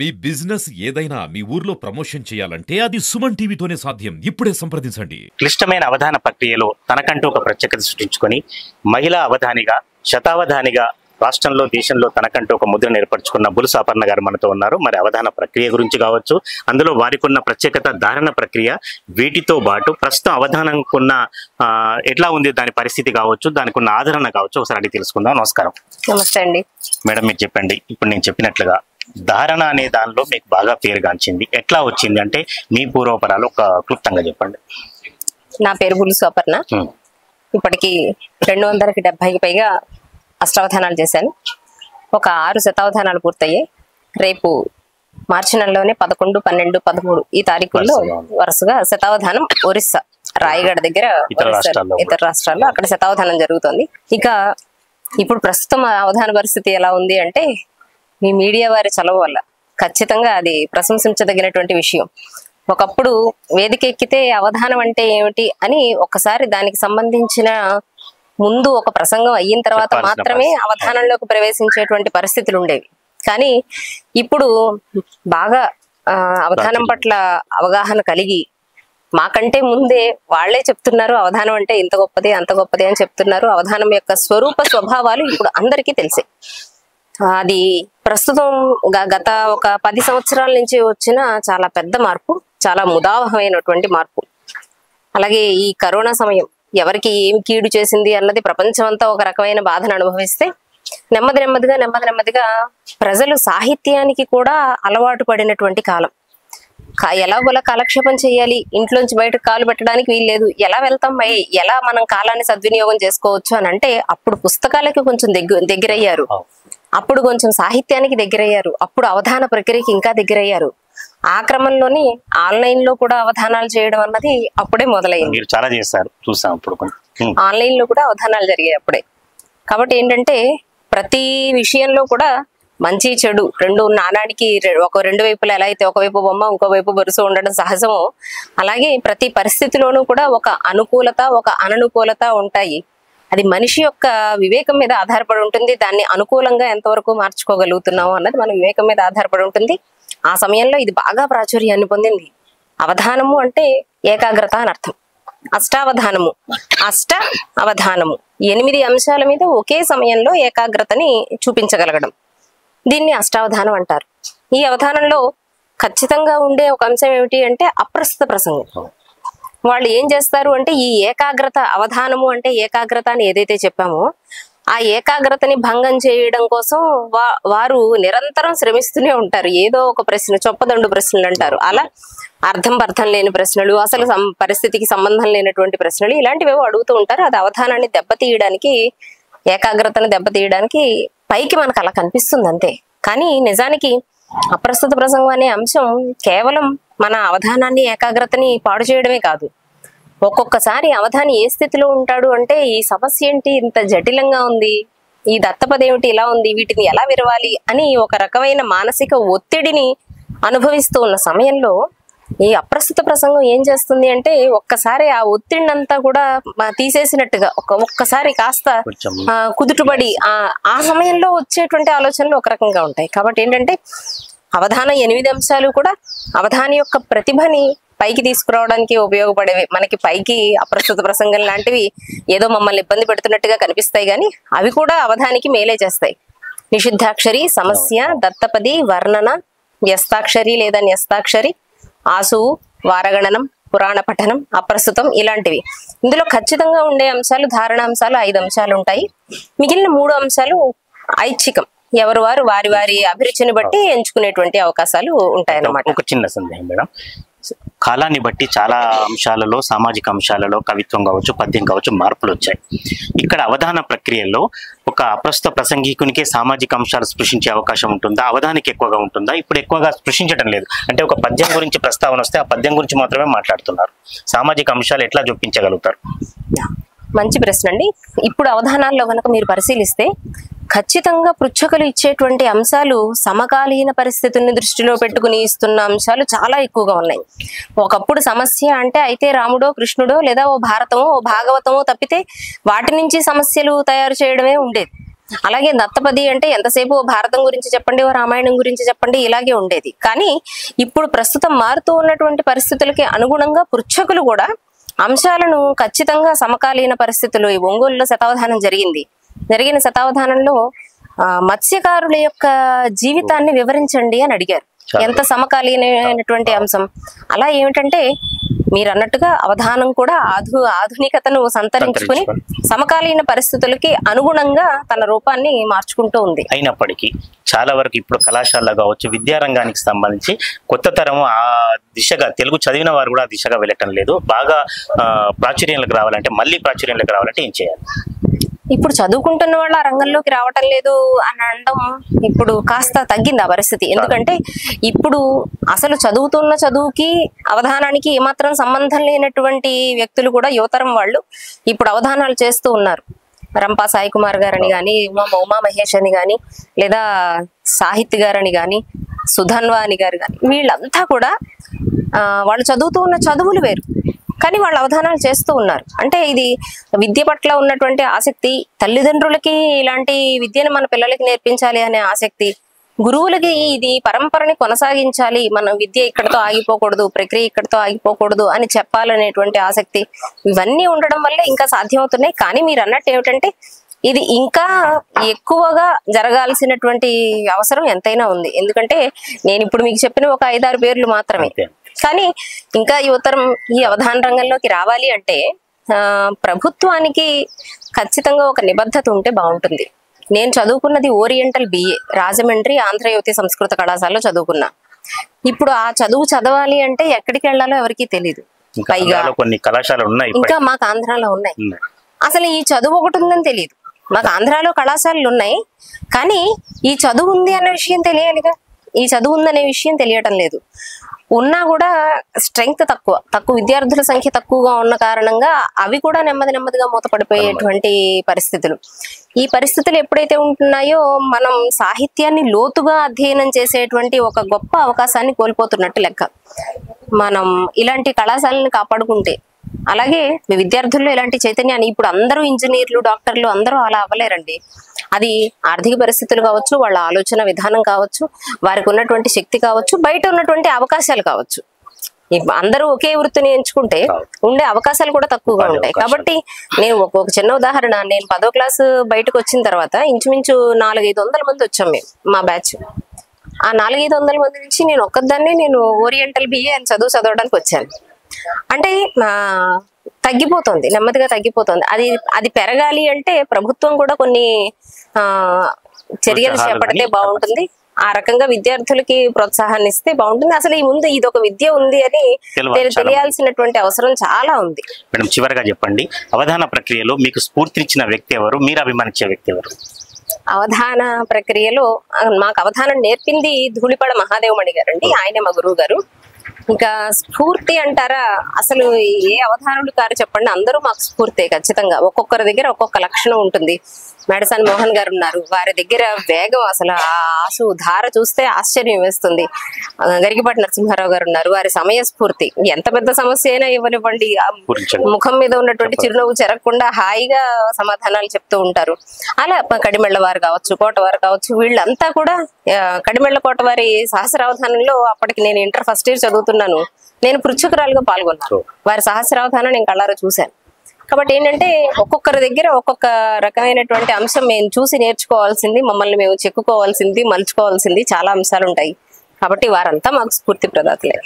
మీ business ఏదైనా మీ ఊర్లో promotion చేయాలంటే అది సుమన్ టీవీతోనే సాధ్యం. ఇప్పుడే సంప్రదించండి. క్లిష్టమైన అవధాన ప్రక్రియలో తనకంటూ ఒక ప్రత్యేకత సృష్టించుకొని మహిళా అవధానిగా శతావధానిగా రాష్ట్రంలో దేశంలో తనకంటూ ఒక ముద్రను ఏర్పరచుకున్న బులుసు అపర్ణ గారు మనతో ఉన్నారు. మరి అవధాన ప్రక్రియ గురించి కావచ్చు, అందులో వారికి ఉన్న ప్రత్యేకత, ధారణ ప్రక్రియ, వీటితో పాటు ప్రస్తుతం అవధానంకున్న ఎట్లా ఉంది దాని పరిస్థితి కావచ్చు, దానికి ఉన్న ఆదరణ కావచ్చు, ఒకసారి అడిగి తెలుసుకుందాం. నమస్కారం. నమస్తే అండి. మేడం, మీరు చెప్పండి, ఇప్పుడు నేను చెప్పినట్లుగా ధారణ అనే దానిలో మీకు బాగా పేరుగాంచింది, ఎట్లా వచ్చింది అంటే మీ పూర్వపరాలు ఒక క్లుప్తంగా చెప్పండి. నా పేరు బులుసు అపర్ణ. ఇప్పటికి 270కి పైగా అష్టావధానాలు చేశాను. ఒక 6 శతావధానాలు పూర్తయ్యాయి. రేపు మార్చి నెలలోనే 11, 12, 13 ఈ తారీఖుల్లో వరుసగా శతావధానం ఒరిస్సా రాయగఢ దగ్గర ఇతర రాష్ట్రాల్లో అక్కడ శతావధానం జరుగుతుంది. ఇక ఇప్పుడు ప్రస్తుతం అవధాన పరిస్థితి ఎలా ఉంది అంటే మీ మీడియా వారి చలవ వల్ల ఖచ్చితంగా అది ప్రశంసించదగినటువంటి విషయం. ఒకప్పుడు వేదిక ఎక్కితే అవధానం అంటే ఏమిటి అని ఒక్కసారి దానికి సంబంధించిన ముందు ఒక ప్రసంగం అయిన తర్వాత మాత్రమే అవధానంలోకి ప్రవేశించేటువంటి పరిస్థితులు ఉండేవి. కానీ ఇప్పుడు బాగా అవధానం పట్ల అవగాహన కలిగి మాకంటే ముందే వాళ్లే చెప్తున్నారు అవధానం అంటే ఇంత గొప్పది అంత గొప్పది అని చెప్తున్నారు. అవధానం యొక్క స్వరూప స్వభావాలు ఇప్పుడు అందరికీ తెలిసే. అది ప్రస్తుతం గత ఒక 10 సంవత్సరాల నుంచి వచ్చిన చాలా పెద్ద మార్పు, చాలా ముదావహమైనటువంటి మార్పు. అలాగే ఈ కరోనా సమయం ఎవరికి ఏమి కీడు చేసింది అన్నది ప్రపంచం అంతా ఒక రకమైన బాధను అనుభవిస్తే నెమ్మదిగా ప్రజలు సాహిత్యానికి కూడా అలవాటు పడినటువంటి కాలం. ఎలాగోలా కాలక్షేపం చేయాలి, ఇంట్లోంచి బయటకు కాలు పెట్టడానికి వీల్లేదు, ఎలా వెళ్తాం, ఎలా మనం కాలాన్ని సద్వినియోగం చేసుకోవచ్చు అని అంటే అప్పుడు పుస్తకాలకి కొంచెం దగ్గరయ్యారు, అప్పుడు కొంచెం సాహిత్యానికి దగ్గరయ్యారు, అప్పుడు అవధాన ప్రక్రియకి ఇంకా దగ్గరయ్యారు. ఆ క్రమంలోని ఆన్లైన్ లో కూడా అవధానాలు చేయడం అన్నది అప్పుడే మొదలైంది. చాలా చేశారు, చూసాం. అప్పుడు ఆన్లైన్ లో కూడా అవధానాలు జరిగాయి అప్పుడే. కాబట్టి ఏంటంటే ప్రతి విషయంలో కూడా మంచి చెడు రెండు నాణానికి ఒక రెండు వైపులా ఎలా అయితే ఒకవైపు బొమ్మ ఇంకోవైపు బరుసు ఉండడం సహజమో అలాగే ప్రతి పరిస్థితిలోనూ కూడా ఒక అనుకూలత ఒక అననుకూలత ఉంటాయి. అది మనిషి యొక్క వివేకం మీద ఆధారపడి ఉంటుంది. దాన్ని అనుకూలంగా ఎంతవరకు మార్చుకోగలుగుతున్నాము అన్నది మన వివేకం మీద ఆధారపడి ఉంటుంది. ఆ సమయంలో ఇది బాగా ప్రాచుర్యాన్ని పొందింది. అవధానము అంటే ఏకాగ్రత అని అర్థం. అష్టావధానము, అష్ట అవధానము 8 అంశాల మీద ఒకే సమయంలో ఏకాగ్రతని చూపించగలగడం, దీన్ని అష్టావధానం అంటారు. ఈ అవధానంలో ఖచ్చితంగా ఉండే ఒక అంశం ఏమిటి అంటే అప్రస్తుత ప్రసంగం. వాళ్ళు ఏం చేస్తారు అంటే ఈ ఏకాగ్రత, అవధానము అంటే ఏకాగ్రత అని ఏదైతే చెప్పామో ఆ ఏకాగ్రతని భంగం చేయడం కోసం వారు నిరంతరం శ్రమిస్తూనే ఉంటారు. ఏదో ఒక ప్రశ్న, చొప్పదండు ప్రశ్నలు అంటారు, అలా అర్థం లేని ప్రశ్నలు, అసలు పరిస్థితికి సంబంధం లేనటువంటి ప్రశ్నలు, ఇలాంటివి అడుగుతూ ఉంటారు. అది అవధానాన్ని దెబ్బతీయడానికి, ఏకాగ్రతను దెబ్బతీయడానికి పైకి మనకు అలా కనిపిస్తుంది అంతే. కానీ నిజానికి అప్రస్తుత ప్రసంగం అనే అంశం కేవలం మన అవధానాన్ని ఏకాగ్రతని పాడు చేయడమే కాదు. ఒక్కొక్కసారి అవధాని ఏ స్థితిలో ఉంటాడు అంటే ఈ సమస్య ఏంటి ఇంత జటిలంగా ఉంది, ఈ దత్తపది ఏమిటి ఇలా ఉంది, వీటిని ఎలా విరవాలి అని ఒక రకమైన మానసిక ఒత్తిడిని అనుభవిస్తూ ఉన్న సమయంలో ఈ అప్రస్తుత ప్రసంగం ఏం చేస్తుంది అంటే ఒక్కసారి ఆ ఒత్తిడిని అంతా కూడా తీసేసినట్టుగా ఒక్కసారి కాస్త కుదుటపడి ఆ సమయంలో వచ్చేటువంటి ఆలోచనలు ఒక రకంగా ఉంటాయి. కాబట్టి ఏంటంటే అవధాన 8 అంశాలు కూడా అవధాని యొక్క ప్రతిభని పైకి తీసుకురావడానికి ఉపయోగపడేవి. మనకి పైకి అప్రస్తుత ప్రసంగం లాంటివి ఏదో మమ్మల్ని ఇబ్బంది పెడుతున్నట్టుగా కనిపిస్తాయి, కానీ అవి కూడా అవధానికి మేలే చేస్తాయి. నిషిద్ధాక్షరి, సమస్య, దత్తపది, వర్ణన, వ్యస్తాక్షరి లేదా న్యస్తాక్షరి, ఆసువు, వారగణనం, పురాణ పఠనం, అప్రస్తుతం, ఇలాంటివి. ఇందులో ఖచ్చితంగా ఉండే అంశాలు ధారణాంశాలు 5 అంశాలు ఉంటాయి. మిగిలిన 3 అంశాలు ఐచ్ఛికం, ఎవరు వారి అభిరుచిని బట్టి ఎంచుకునేటువంటి అవకాశాలు ఉంటాయన్నమాట. ఒక చిన్న సందేహం మేడం, కాలాన్ని బట్టి చాలా అంశాలలో, సామాజిక అంశాలలో కవిత్వం కావచ్చు, పద్యం కావచ్చు మార్పులు వచ్చాయి. ఇక్కడ అవధాన ప్రక్రియలో ఒక అప్రస్తుత ప్రసంగికునికే సామాజిక అంశాలు స్పృశించే అవకాశం ఉంటుందా, అవధానికి ఎక్కువగా ఉంటుందా? ఇప్పుడు ఎక్కువగా స్పృశించడం లేదు. అంటే ఒక పద్యం గురించి ప్రస్తావన వస్తే ఆ పద్యం గురించి మాత్రమే మాట్లాడుతున్నారు. సామాజిక అంశాలు ఎట్లా జొప్పించగలుగుతారు? మంచి ప్రశ్న అండి. ఇప్పుడు అవధానాల్లో కనుక మీరు పరిశీలిస్తే ఖచ్చితంగా పృచ్ఛకులు ఇచ్చేటువంటి అంశాలు సమకాలీన పరిస్థితుల్ని దృష్టిలో పెట్టుకుని ఇస్తున్న అంశాలు చాలా ఎక్కువగా ఉన్నాయి. ఒకప్పుడు సమస్య అంటే అయితే రాముడో కృష్ణుడో లేదా ఓ భారతమో ఓ భాగవతమో తప్పితే వాటి నుంచి సమస్యలు తయారు చేయడమే ఉండేది. అలాగే దత్తపది అంటే ఎంతసేపు భారతం గురించి చెప్పండి, ఓ రామాయణం గురించి చెప్పండి, ఇలాగే ఉండేది. కానీ ఇప్పుడు ప్రస్తుతం మారుతూ ఉన్నటువంటి పరిస్థితులకి అనుగుణంగా పృచ్ఛకులు కూడా అంశాలను ఖచ్చితంగా సమకాలీన పరిస్థితులు, ఈ ఒంగోలులో శతావధానం జరిగిన శతావధానంలో మత్స్యకారుల యొక్క జీవితాన్ని వివరించండి అని అడిగారు. ఎంత సమకాలీనమైనటువంటి అంశం. అలా ఏమిటంటే మీరు అన్నట్టుగా అవధానం కూడా ఆధునికతను సంతరించుకుని సమకాలీన పరిస్థితులకి అనుగుణంగా తన రూపాన్ని మార్చుకుంటూ ఉంది. అయినప్పటికీ చాలా వరకు ఇప్పుడు కళాశాలలో కావచ్చు, విద్యారంగానికి సంబంధించి కొత్త తరం ఆ దిశగా, తెలుగు చదివిన వారు కూడా ఆ దిశగా వెళ్ళటం లేదు. బాగా ప్రాచుర్యంలోకి రావాలంటే, మళ్ళీ ప్రాచుర్యంలోకి రావాలంటే ఏం చేయాలి? ఇప్పుడు చదువుకుంటున్న వాళ్ళు ఆ రంగంలోకి రావటం లేదు అని అనడం ఇప్పుడు కాస్త తగ్గింది ఆ పరిస్థితి. ఎందుకంటే ఇప్పుడు అసలు చదువుతున్న చదువుకి అవధానానికి ఏమాత్రం సంబంధం లేనటువంటి వ్యక్తులు కూడా, యువతరం వాళ్ళు ఇప్పుడు అవధానాలు చేస్తూ ఉన్నారు. రంపా సాయి కుమార్ గారని కానీ, ఉమా మహేష్ అని కానీ, లేదా సాహిత్య గారని కానీ, సుధన్వాని గారు కానీ, వీళ్ళంతా కూడా వాళ్ళు చదువుతూ ఉన్న చదువులు వేరు, కానీ వాళ్ళు అవధానాలు చేస్తూ ఉన్నారు. అంటే ఇది విద్య పట్ల ఉన్నటువంటి ఆసక్తి, తల్లిదండ్రులకి ఇలాంటి విద్యను మన పిల్లలకి నేర్పించాలి అనే ఆసక్తి, గురువులకి ఇది పరంపరని కొనసాగించాలి, మన విద్య ఇక్కడతో ఆగిపోకూడదు, ప్రక్రియ ఇక్కడతో ఆగిపోకూడదు అని చెప్పాలనేటువంటి ఆసక్తి, ఇవన్నీ ఉండడం వల్ల ఇంకా సాధ్యమవుతున్నాయి. కానీ మీరు అన్నట్టు ఏమిటంటే ఇది ఇంకా ఎక్కువగా జరగాల్సినటువంటి అవసరం ఎంతైనా ఉంది. ఎందుకంటే నేను ఇప్పుడు మీకు చెప్పిన ఒక 5-6 పేర్లు మాత్రమే. కానీ ఇంకా యువతరం ఈ అవధాన రంగంలోకి రావాలి అంటే ప్రభుత్వానికి ఖచ్చితంగా ఒక నిబద్ధత ఉంటే బాగుంటుంది. నేను చదువుకున్నది ఓరియంటల్ BA, రాజమండ్రి ఆంధ్రయువతి సంస్కృత కళాశాలలో చదువుకున్నా. ఇప్పుడు ఆ చదువు చదవాలి అంటే ఎక్కడికి వెళ్ళాలో ఎవరికీ తెలియదు. పైగా కొన్ని కళాశాలలు ఉన్నాయి, ఇంకా మాకు ఆంధ్రాలో ఉన్నాయి. అసలు ఈ చదువు ఒకటి ఉందని తెలియదు. మాకు ఆంధ్రాలో కళాశాలలు ఉన్నాయి, కానీ ఈ చదువు ఉంది అన్న విషయం తెలియాలిగా. ఈ చదువు ఉందనే విషయం తెలియటం లేదు. ఉన్నా కూడా స్ట్రెంగ్త్ తక్కువ విద్యార్థుల సంఖ్య తక్కువగా ఉన్న కారణంగా అవి కూడా నెమ్మదిగా మూతపడిపోయేటువంటి పరిస్థితులు. ఈ పరిస్థితులు ఎప్పుడైతే ఉంటున్నాయో మనం సాహిత్యాన్ని లోతుగా అధ్యయనం చేసేటువంటి ఒక గొప్ప అవకాశాన్ని కోల్పోతున్నట్టు లెక్క. మనం ఇలాంటి కళాశాలను కాపాడుకుంటే, అలాగే విద్యార్థుల్లో ఇలాంటి చైతన్యాన్ని, ఇప్పుడు అందరూ ఇంజనీర్లు, డాక్టర్లు అందరూ అలా అవ్వలేరండి. అది ఆర్థిక పరిస్థితులు కావచ్చు, వాళ్ళ ఆలోచన విధానం కావచ్చు, వారికి ఉన్నటువంటి శక్తి కావచ్చు, బయట ఉన్నటువంటి అవకాశాలు కావచ్చు. అందరూ ఒకే వృత్తిని ఎంచుకుంటే ఉండే అవకాశాలు కూడా తక్కువగా ఉంటాయి. కాబట్టి నేను ఒక చిన్న ఉదాహరణ, నేను 10వ క్లాసు బయటకు వచ్చిన తర్వాత ఇంచుమించు 400-500 మంది వచ్చాం మేము, మా బ్యాచ్. ఆ 400-500 మంది నుంచి నేను ఒక్కదాన్ని ఓరియంటల్ BA అని చదవడానికి వచ్చాను. అంటే తగ్గిపోతుంది, నెమ్మదిగా తగ్గిపోతుంది. అది పెరగాలి అంటే ప్రభుత్వం కూడా కొన్ని చర్యలు చేపడితే బాగుంటుంది. ఆ రకంగా విద్యార్థులకి ప్రోత్సాహాన్ని ఇస్తే బాగుంటుంది. అసలు ఈ ముందు ఇది ఒక విద్య ఉంది అని తెలియాల్సినటువంటి అవసరం చాలా ఉంది. మేడం, చివరిగా చెప్పండి, అవధాన ప్రక్రియలో మీకు స్ఫూర్తినిచ్చిన వ్యక్తి ఎవరు, మీరు అభిమానించే వ్యక్తి ఎవరు? అవధాన ప్రక్రియలో మాకు అవధానం నేర్పింది ధూళిపాడ మహాదేవమణి గారండి. ఆయనే మా గురువు గారు. ఇంకా స్ఫూర్తి అంటారా, అసలు ఏ అవధానులు కారు చెప్పండి, అందరూ మాకు స్ఫూర్తే. ఖచ్చితంగా ఒక్కొక్కరి దగ్గర ఒక్కొక్క లక్షణం ఉంటుంది. మేడసాని మోహన్ గారు ఉన్నారు, వారి దగ్గర వేగం, అసలు ఆ ఆశు ధార చూస్తే ఆశ్చర్యం వేస్తుంది. గరికపాటి నరసింహారావు గారు ఉన్నారు, వారి సమయస్ఫూర్తి, ఎంత పెద్ద సమస్య అయినా ఇవ్వనివ్వండి, ముఖం మీద ఉన్నటువంటి చిరునవ్వు చెరగకుండా హాయిగా సమాధానాలు చెప్తూ ఉంటారు. అలా కడిమెళ్ల వారు కావచ్చు, కోటవారు కావచ్చు, వీళ్ళంతా కూడా. కడిమెళ్ల కోటవారి సహస్రావధానంలో అప్పటికి నేను ఇంటర్ ఫస్ట్ ఇయర్ చదువుతున్నాను, నేను పృచ్ఛకురాలుగా పాల్గొన్నాను. వారి సహస్రావధానం నేను కళ్ళారా చూశాను. కాబట్టి ఏంటంటే ఒక్కొక్కరి దగ్గర ఒక్కొక్క రకమైనటువంటి అంశం మేము చూసి నేర్చుకోవాల్సింది, మమ్మల్ని మేము చెక్కుకోవాల్సింది, మలుచుకోవాల్సింది చాలా అంశాలు ఉంటాయి. కాబట్టి వారంతా మాకు స్ఫూర్తి ప్రదాతలే.